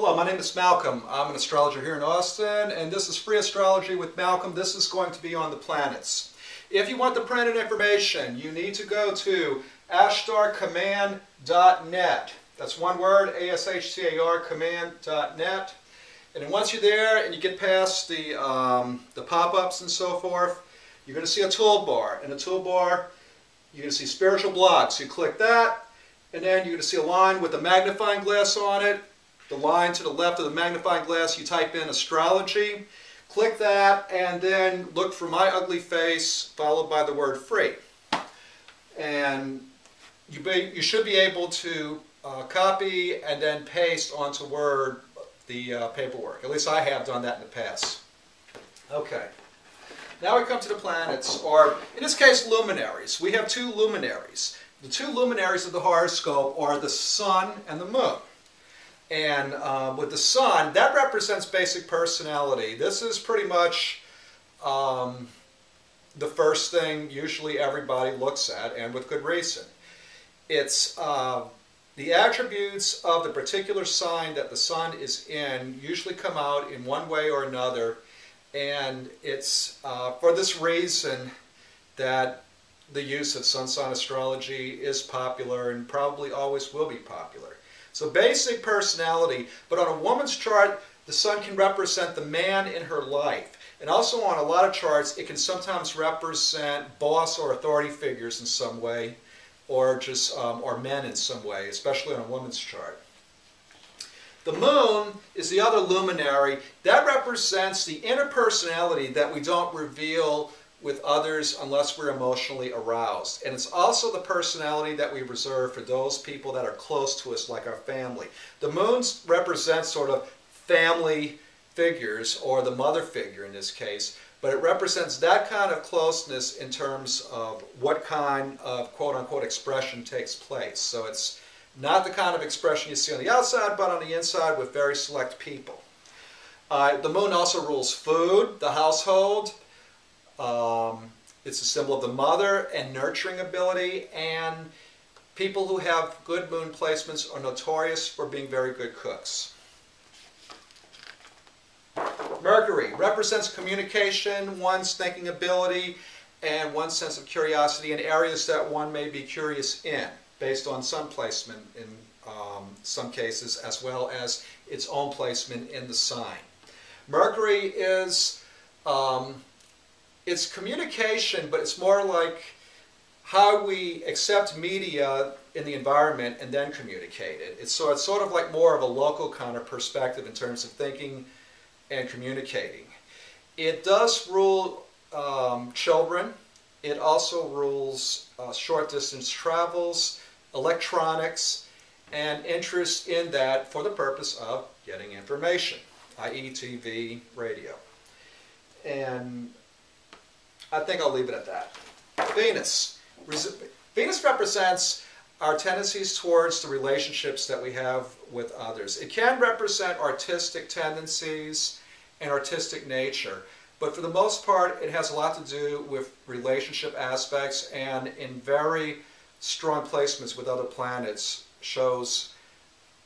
Hello, my name is Malcolm. I'm an astrologer here in Austin, and this is Free Astrology with Malcolm. This is going to be on the planets. If you want the printed information, you need to go to ashtarcommand.net. That's one word, A-S-H-T-A-R, command.net. And then once you're there and you get past the pop-ups and so forth, you're going to see a toolbar. In the toolbar, you're going to see spiritual blocks. You click that, and then you're going to see a line with a magnifying glass on it. The line to the left of the magnifying glass, you type in astrology. Click that, and then look for my ugly face, followed by the word free. And you should be able to copy and then paste onto Word the paperwork. At least I have done that in the past. Okay. Now we come to the planets, or in this case, luminaries. We have two luminaries. The two luminaries of the horoscope are the sun and the moon. And with the sun, that represents basic personality. This is pretty much the first thing usually everybody looks at, and with good reason. It's the attributes of the particular sign that the sun is in usually come out in one way or another, and it's for this reason that the use of sun sign astrology is popular and probably always will be popular. So basic personality, but on a woman's chart, the sun can represent the man in her life. And also on a lot of charts, it can sometimes represent boss or authority figures in some way, or just or men in some way, especially on a woman's chart. The moon is the other luminary. That represents the inner personality that we don't reveal with others unless we're emotionally aroused. And it's also the personality that we reserve for those people that are close to us, like our family. The moon represents sort of family figures, or the mother figure in this case, but it represents that kind of closeness in terms of what kind of quote-unquote expression takes place. So it's not the kind of expression you see on the outside, but on the inside with very select people. The moon also rules food, the household. It's a symbol of the mother and nurturing ability, and people who have good moon placements are notorious for being very good cooks. Mercury represents communication, one's thinking ability, and one's sense of curiosity in areas that one may be curious in, based on sun placement in some cases, as well as its own placement in the sign. Mercury is it's communication, but it's more like how we accept media in the environment and then communicate it. It's sort of like more of a local kind of perspective in terms of thinking and communicating. It does rule children. It also rules short distance travels, electronics, and interest in that for the purpose of getting information, i.e. TV, radio. And I think I'll leave it at that. Venus. Venus represents our tendencies towards the relationships that we have with others. It can represent artistic tendencies and artistic nature, but for the most part it has a lot to do with relationship aspects, and in very strong placements with other planets shows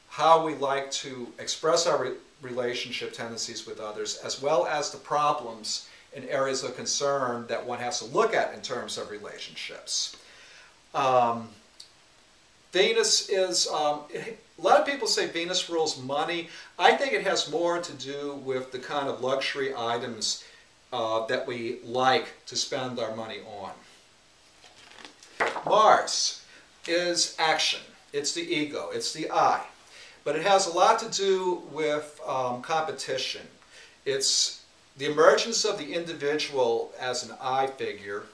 how we like to express our relationship tendencies with others, as well as the problems in areas of concern that one has to look at in terms of relationships. Venus is, a lot of people say Venus rules money. I think it has more to do with the kind of luxury items that we like to spend our money on. Mars is action. It's the ego. It's the I. But it has a lot to do with competition. It's the emergence of the individual as an I figure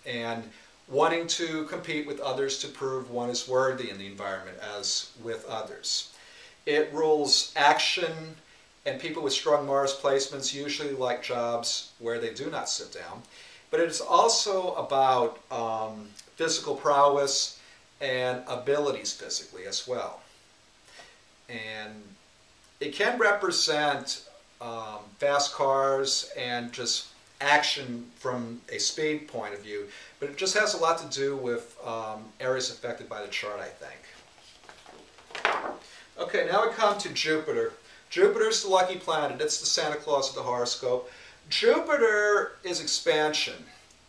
and wanting to compete with others to prove one is worthy in the environment as with others. It rules action, and people with strong Mars placements usually like jobs where they do not sit down. But it is also about physical prowess and abilities physically as well. And it can represent fast cars and just action from a speed point of view, but it just has a lot to do with areas affected by the chart, I think. Okay, now we come to Jupiter. Jupiter's the lucky planet. It's the Santa Claus of the horoscope. Jupiter is expansion,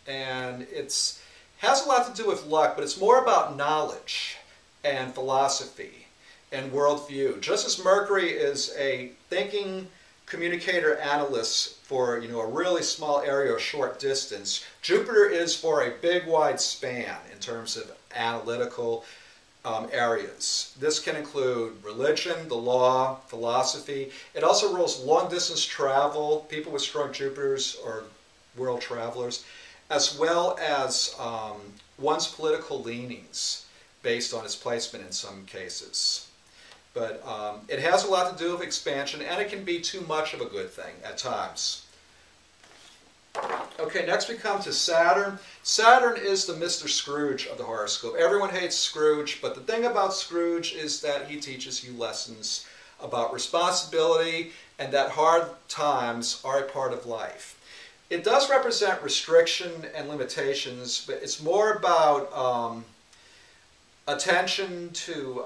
and it has a lot to do with luck, but it's more about knowledge and philosophy and worldview. Just as Mercury is a thinking communicator analyst for a really small area or short distance, Jupiter is for a big wide span in terms of analytical areas. This can include religion, the law, philosophy. It also rules long distance travel, people with strong Jupiters or world travelers, as well as one's political leanings based on its placement in some cases. But it has a lot to do with expansion, and it can be too much of a good thing at times. Okay, next we come to Saturn. Saturn is the Mr. Scrooge of the horoscope. Everyone hates Scrooge, but the thing about Scrooge is that he teaches you lessons about responsibility and that hard times are a part of life. It does represent restriction and limitations, but it's more about attention to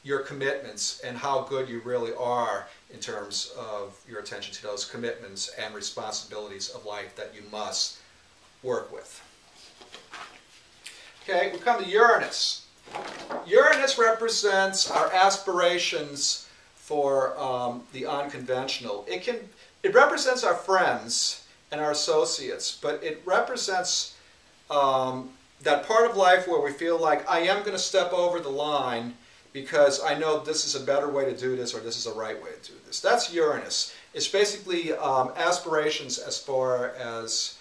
your commitments and how good you really are in terms of your attention to those commitments and responsibilities of life that you must work with. Okay, we come to Uranus. Uranus represents our aspirations for the unconventional. It represents our friends and our associates, but it represents that part of life where we feel like I am going to step over the line because I know this is a better way to do this or this is a right way to do this. That's Uranus. It's basically aspirations as far as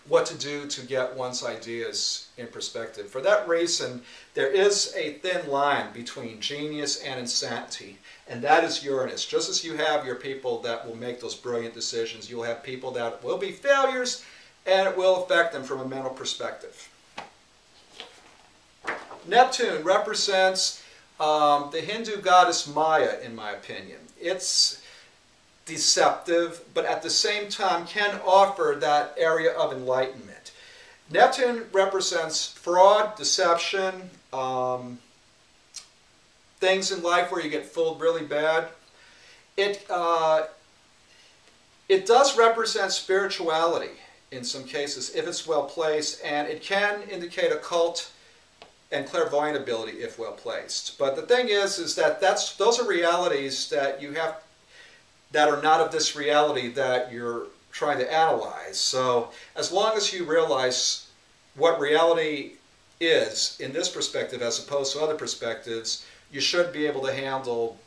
what to do to get one's ideas in perspective. For that reason, there is a thin line between genius and insanity, and that is Uranus. Just as you have your people that will make those brilliant decisions, you'll have people that will be failures, and it will affect them from a mental perspective. Neptune represents the Hindu goddess Maya, in my opinion. It's deceptive, but at the same time can offer that area of enlightenment. Neptune represents fraud, deception, things in life where you get fooled really bad. It does represent spirituality in some cases if it's well placed, and it can indicate occult and clairvoyant ability if well placed. But the thing is that those are realities that you have that are not of this reality that you're trying to analyze. So as long as you realize what reality is in this perspective as opposed to other perspectives, you should be able to handle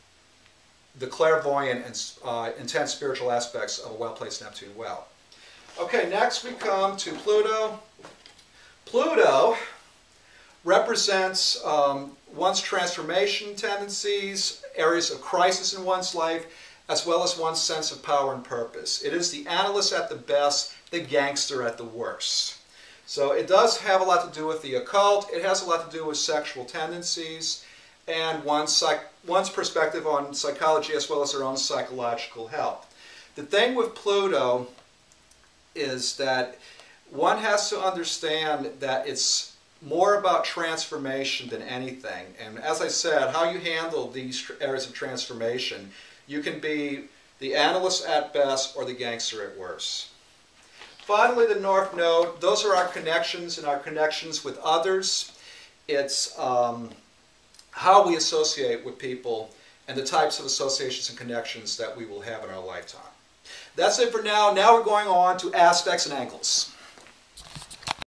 the clairvoyant and intense spiritual aspects of a well-placed Neptune well. Okay, next we come to Pluto. Pluto represents one's transformation tendencies, areas of crisis in one's life, as well as one's sense of power and purpose. It is the analyst at the best, the gangster at the worst. So it does have a lot to do with the occult, it has a lot to do with sexual tendencies, and one's perspective on psychology as well as their own psychological health. The thing with Pluto is that one has to understand that it's more about transformation than anything. And as I said, how you handle these areas of transformation, you can be the analyst at best or the gangster at worst. Finally, the North Node, those are our connections and our connections with others. It's how we associate with people and the types of associations and connections that we will have in our lifetime. That's it for now. Now we're going on to aspects and angles.